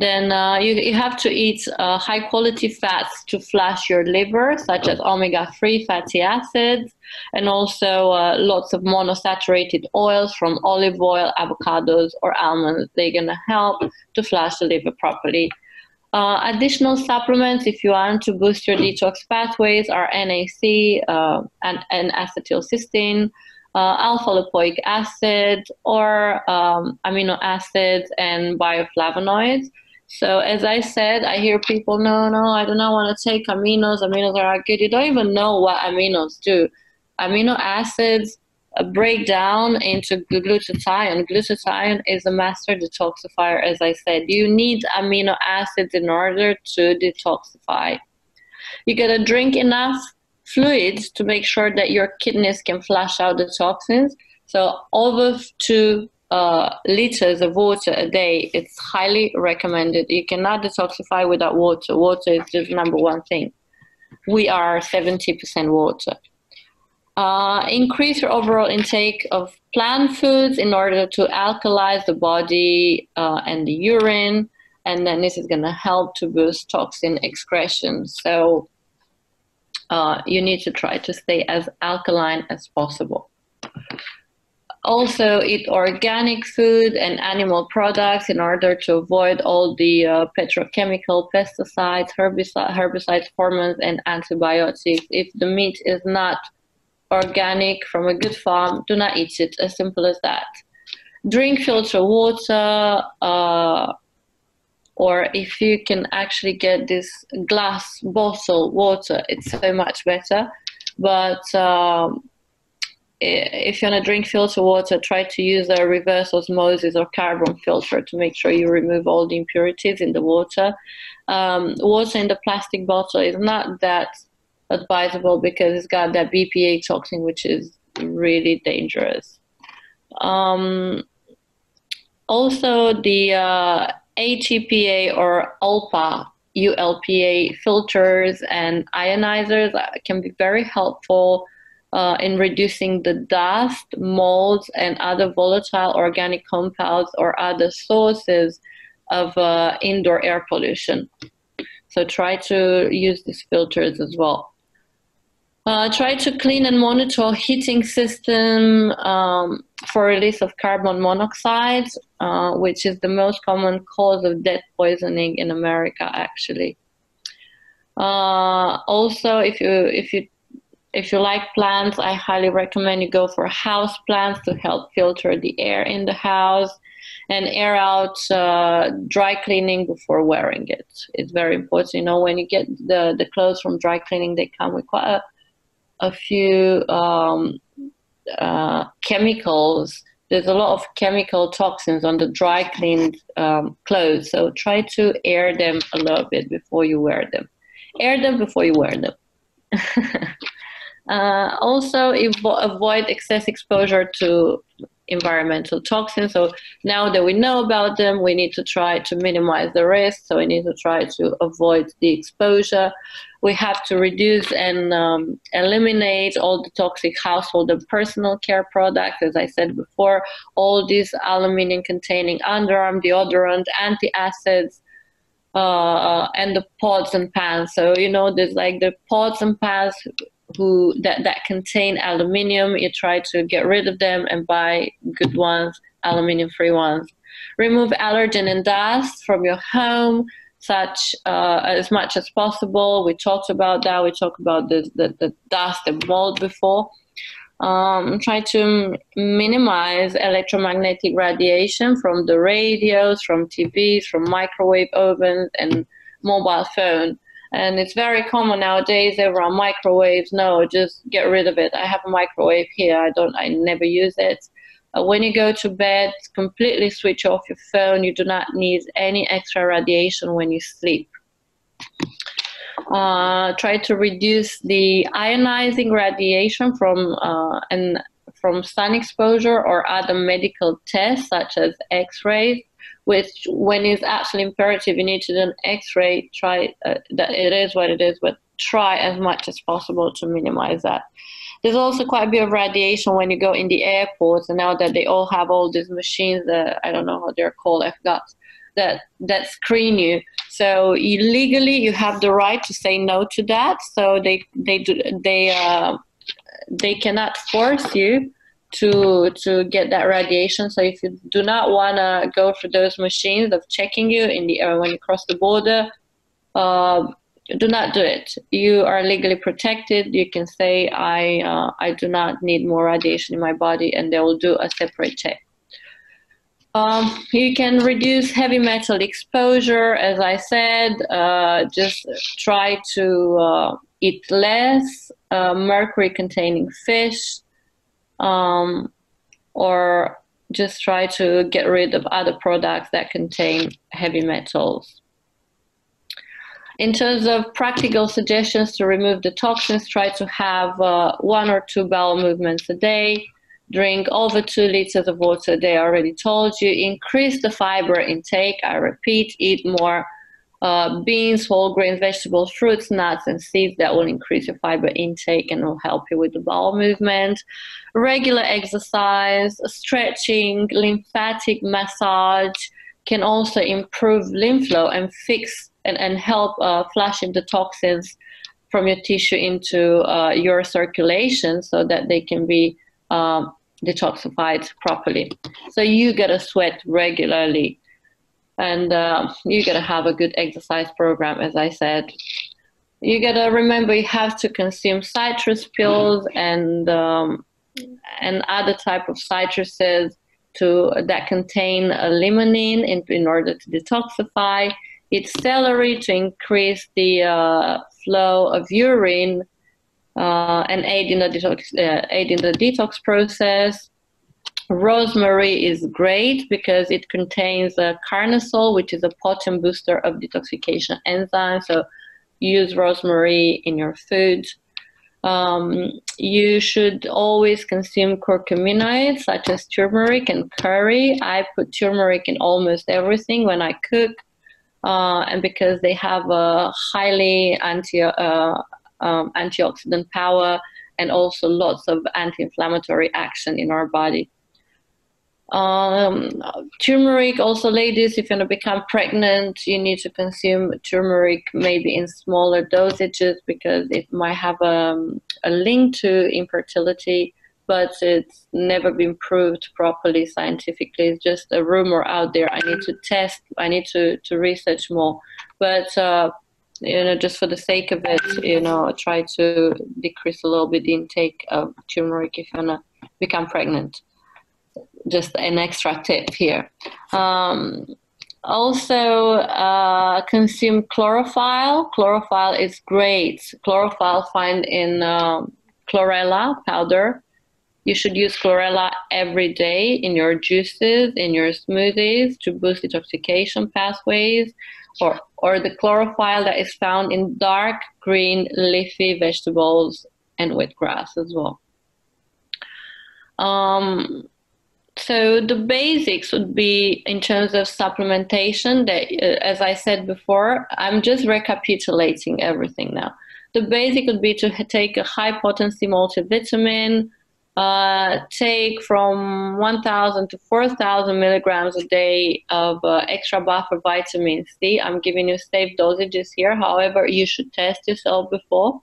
Then you have to eat high quality fats to flush your liver, such as omega-3 fatty acids, and also lots of monosaturated oils from olive oil, avocados, or almonds. They're going to help to flush the liver properly. Additional supplements, if you want to boost your detox pathways, are NAC and acetylcysteine, alpha-lipoic acid, or amino acids and bioflavonoids. So as I said, I hear people, no, I do not want to take aminos. Aminos are not good. You don't even know what aminos do. Amino acids break down into glutathione. Glutathione is a master detoxifier, as I said. You need amino acids in order to detoxify. You got to drink enough fluids to make sure that your kidneys can flush out the toxins. So over 2 liters of water a day, it's highly recommended. You cannot detoxify without water. Water is just number one thing. We are 70% water. Increase your overall intake of plant foods in order to alkalize the body and the urine, and then this is going to help to boost toxin excretion. So you need to try to stay as alkaline as possible. Also, eat organic food and animal products in order to avoid all the petrochemical pesticides, herbicides, hormones, and antibiotics. If the meat is not organic from a good farm, do not eat it. As simple as that. Drink filtered water, or if you can actually get this glass bottle water, it's so much better. But if you want to drink filtered water, try to use a reverse osmosis or carbon filter to make sure you remove all the impurities in the water. Water in the plastic bottle is not that advisable because it's got that BPA toxin, which is really dangerous. Also, the HEPA or ULPA filters and ionizers can be very helpful in reducing the dust, molds, and other volatile organic compounds or other sources of indoor air pollution. So try to use these filters as well. Try to clean and monitor heating system for release of carbon monoxide, which is the most common cause of lead poisoning in America, actually. Also, if you like plants, I highly recommend you go for house plants to help filter the air in the house, and air out dry cleaning before wearing it. It's very important. You know, when you get the clothes from dry cleaning, they come with quite a few chemicals. There's a lot of chemical toxins on the dry cleaned clothes, so try to air them a little bit before you wear them. Air them before you wear them. Also, avoid excess exposure to environmental toxins. So now that we know about them, we need to try to minimize the risk. So we need to try to avoid the exposure. We have to reduce and eliminate all the toxic household and personal care products. As I said before, all these aluminum-containing underarm deodorant, antacids, and the pots and pans. So, you know, there's like the pots and pans that contain aluminium. You try to get rid of them and buy good ones, aluminium-free ones. Remove allergen and dust from your home, such as much as possible. We talked about that. We talked about the dust and mold before. Try to minimize electromagnetic radiation from the radios, from TVs, from microwave ovens, and mobile phone. And it's very common nowadays, everyone microwaves. No, just get rid of it. I have a microwave here. I never use it. When you go to bed, completely switch off your phone. You do not need any extra radiation when you sleep. Try to reduce the ionizing radiation from sun exposure or other medical tests such as X-rays, which, when it's absolutely imperative, you need to do an X-ray. Try that it is what it is, but try as much as possible to minimize that. There's also quite a bit of radiation when you go in the airports, and now that they all have all these machines that I don't know how they're called, I forgot. that screen you. So legally you have the right to say no to that. So they cannot force you to get that radiation. So if you do not want to go for those machines of checking you in the when you cross the border, do not do it. You are legally protected. You can say I do not need more radiation in my body, and they will do a separate check. You can reduce heavy metal exposure, as I said. Just try to eat less mercury-containing fish, or just try to get rid of other products that contain heavy metals. In terms of practical suggestions to remove the toxins, try to have 1 or 2 bowel movements a day. Drink over 2 liters of water a day, I already told you. Increase the fiber intake. I repeat, eat more beans, whole grains, vegetables, fruits, nuts, and seeds. That will increase your fiber intake and will help you with the bowel movement. Regular exercise, stretching, lymphatic massage can also improve lymph flow and fix and help flushing the toxins from your tissue into your circulation so that they can be detoxified properly. So you gotta sweat regularly, and you gotta have a good exercise program, as I said. You gotta remember you have to consume citrus pills and other type of citruses that contain limonene in order to detoxify. Eat celery to increase the flow of urine and aid in the detox process. Rosemary is great because it contains carnosol, which is a potent booster of detoxification enzymes. So use rosemary in your food. You should always consume curcuminoids such as turmeric and curry. I put turmeric in almost everything when I cook, and because they have a highly antioxidant power and also lots of anti-inflammatory action in our body. Turmeric, also ladies, if you want to become pregnant, you need to consume turmeric maybe in smaller dosages because it might have a link to infertility, but it's never been proved properly scientifically. It's just a rumor out there. I need to test, I need to research more. But just for the sake of it, try to decrease a little bit the intake of turmeric if you want to become pregnant. Just an extra tip here. Also, consume chlorophyll. Chlorophyll is great. Chlorophyll found in chlorella powder. You should use chlorella every day in your juices, in your smoothies to boost detoxification pathways, or the chlorophyll that is found in dark green leafy vegetables and wheatgrass as well. So the basics would be in terms of supplementation that, as I said before, I'm just recapitulating everything now. The basic would be to take a high potency multivitamin, take from 1,000 to 4,000 milligrams a day of extra buffer vitamin C. I'm giving you safe dosages here. However, you should test yourself before.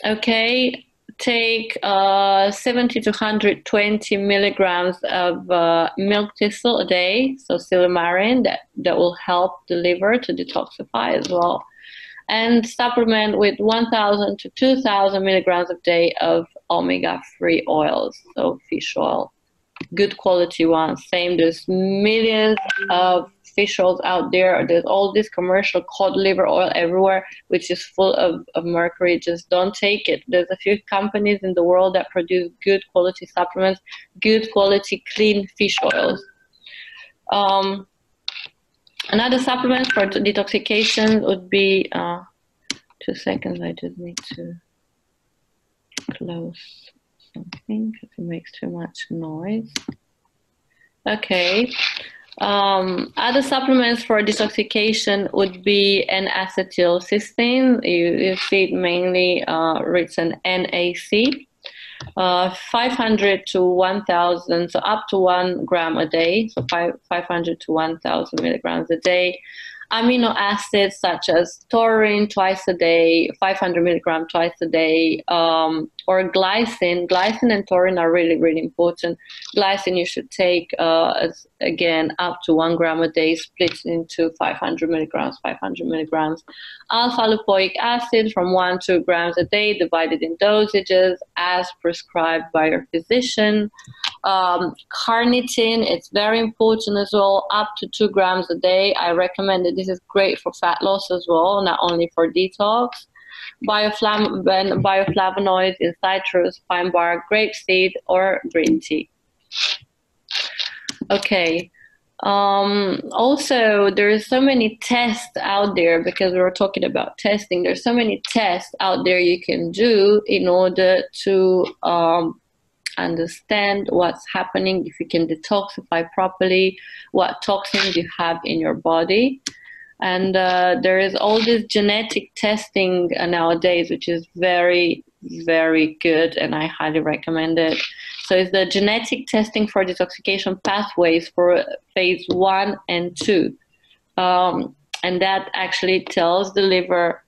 Okay. Take 70 to 120 milligrams of milk thistle a day, so silymarin, that will help the liver to detoxify as well. And supplement with 1,000 to 2,000 milligrams a day of omega-3 oils, so fish oil. Good quality ones. Same, there's millions of fish oils out there. There's all this commercial cod liver oil everywhere, which is full of mercury. Just don't take it. There's a few companies in the world that produce good quality supplements, good quality clean fish oils. Another supplement for detoxification would be, 2 seconds, I just need to close something because it makes too much noise. Okay. Other supplements for detoxification would be N-acetylcysteine. You see it mainly written NAC. 500 to 1,000, so up to 1 gram a day, so 500 to 1,000 milligrams a day. Amino acids such as taurine twice a day, 500 milligrams twice a day, or glycine. Glycine and taurine are really, really important. Glycine you should take, again, up to 1 gram a day, split into 500 milligrams, 500 milligrams. Alpha lipoic acid from 1 to 2 grams a day, divided in dosages as prescribed by your physician. Carnitine, it's very important as well, up to 2 grams a day. I recommend it. This is great for fat loss as well, not only for detox. Bioflavonoids in citrus, pine bark, grapeseed, or green tea. Okay. Also, there's so many tests out there, because we were talking about testing. There's so many tests out there you can do in order to understand what's happening, if you can detoxify properly, what toxins you have in your body. And there is all this genetic testing nowadays, which is very, very good, and I highly recommend it. So it's the genetic testing for detoxification pathways for phase 1 and 2. And that actually tells the liver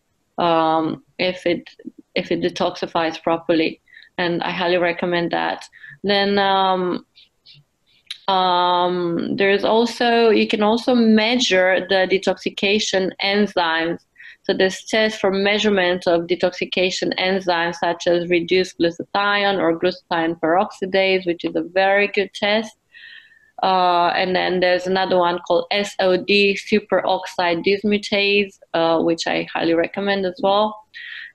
if it detoxifies properly. And I highly recommend that. Then there's also, you can also measure the detoxification enzymes. So there's tests for measurement of detoxification enzymes such as reduced glutathione or glutathione peroxidase, which is a very good test. And then there's another one called SOD, superoxide dismutase, which I highly recommend as well.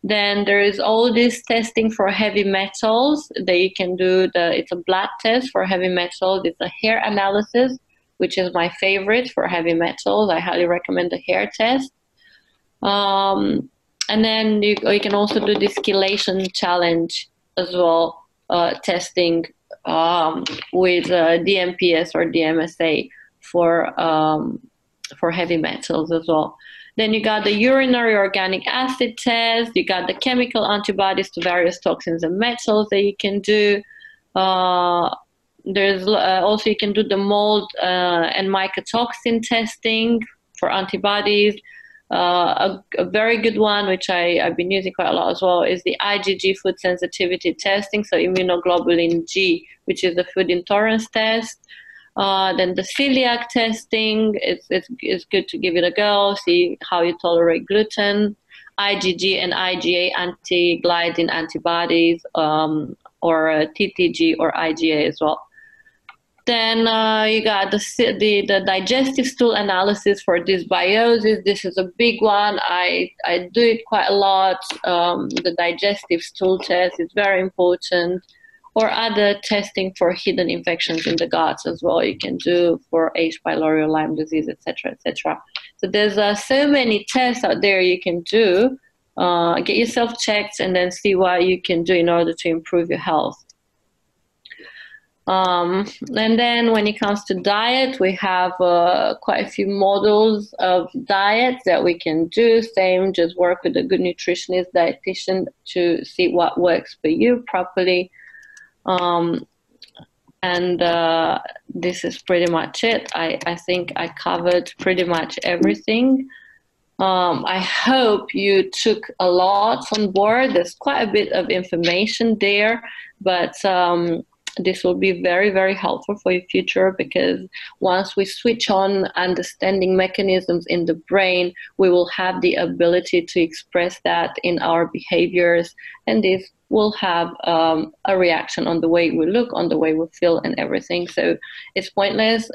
Then there is all this testing for heavy metals that you can do. It's a blood test for heavy metals. It's a hair analysis, which is my favorite for heavy metals. I highly recommend the hair test. And then you can also do this chelation challenge as well, testing with DMPS or DMSA for heavy metals as well. Then you got the urinary organic acid test. You got the chemical antibodies to various toxins and metals that you can do. There's also, you can do the mold and mycotoxin testing for antibodies. A very good one, which I've been using quite a lot as well, is the IgG food sensitivity testing. So immunoglobulin G, which is the food intolerance test. Then the celiac testing, it's good to give it a go, see how you tolerate gluten. IgG and IgA anti-gliadin antibodies, or TTG or IgA as well. Then you got the digestive stool analysis for dysbiosis. This is a big one. I do it quite a lot. The digestive stool test is very important. Or other testing for hidden infections in the guts as well. You can do for H. pylori or Lyme disease, etc., etc. So there's so many tests out there you can do. Get yourself checked and then see what you can do in order to improve your health. And then when it comes to diet, we have quite a few models of diets that we can do. Same, just work with a good nutritionist, dietitian to see what works for you properly. And this is pretty much it. I think I covered pretty much everything. I hope you took a lot on board. There's quite a bit of information there, but this will be very, very helpful for your future, because once we switch on understanding mechanisms in the brain, we will have the ability to express that in our behaviors, and this will have a reaction on the way we look, on the way we feel, and everything. So it's pointless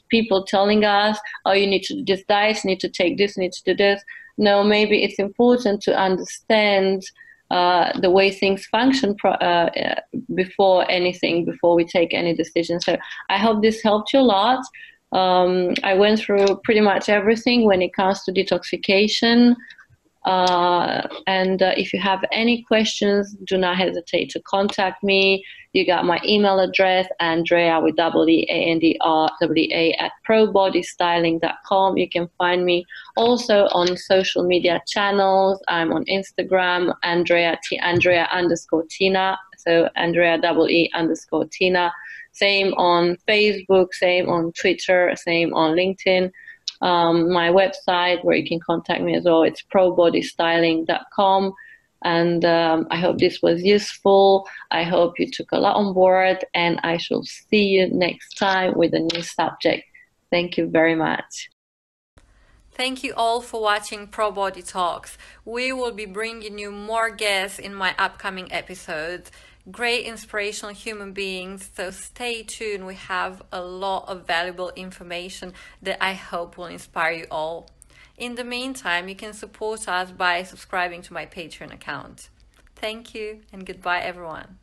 people telling us, oh, you need to do this diet, you need to take this, you need to do this. No, maybe it's important to understand the way things function before we take any decision. So I hope this helped you a lot. I went through pretty much everything when it comes to detoxification. And if you have any questions, do not hesitate to contact me. You got my email address, Andreea with EANDREA at ProBodyStyling.com. You can find me also on social media channels. I'm on Instagram, Andreea_Tina. so Andreea _Tina. Same on Facebook, same on Twitter, same on LinkedIn. My website where you can contact me as well, it's probodystyling.com. And I hope this was useful. I hope you took a lot on board, and I shall see you next time with a new subject. Thank you very much. Thank you all for watching ProBody Talks. We will be bringing you more guests in my upcoming episodes. Great inspirational human beings, so stay tuned. We have a lot of valuable information that I hope will inspire you all. In the meantime, you can support us by subscribing to my Patreon account. Thank you and goodbye everyone.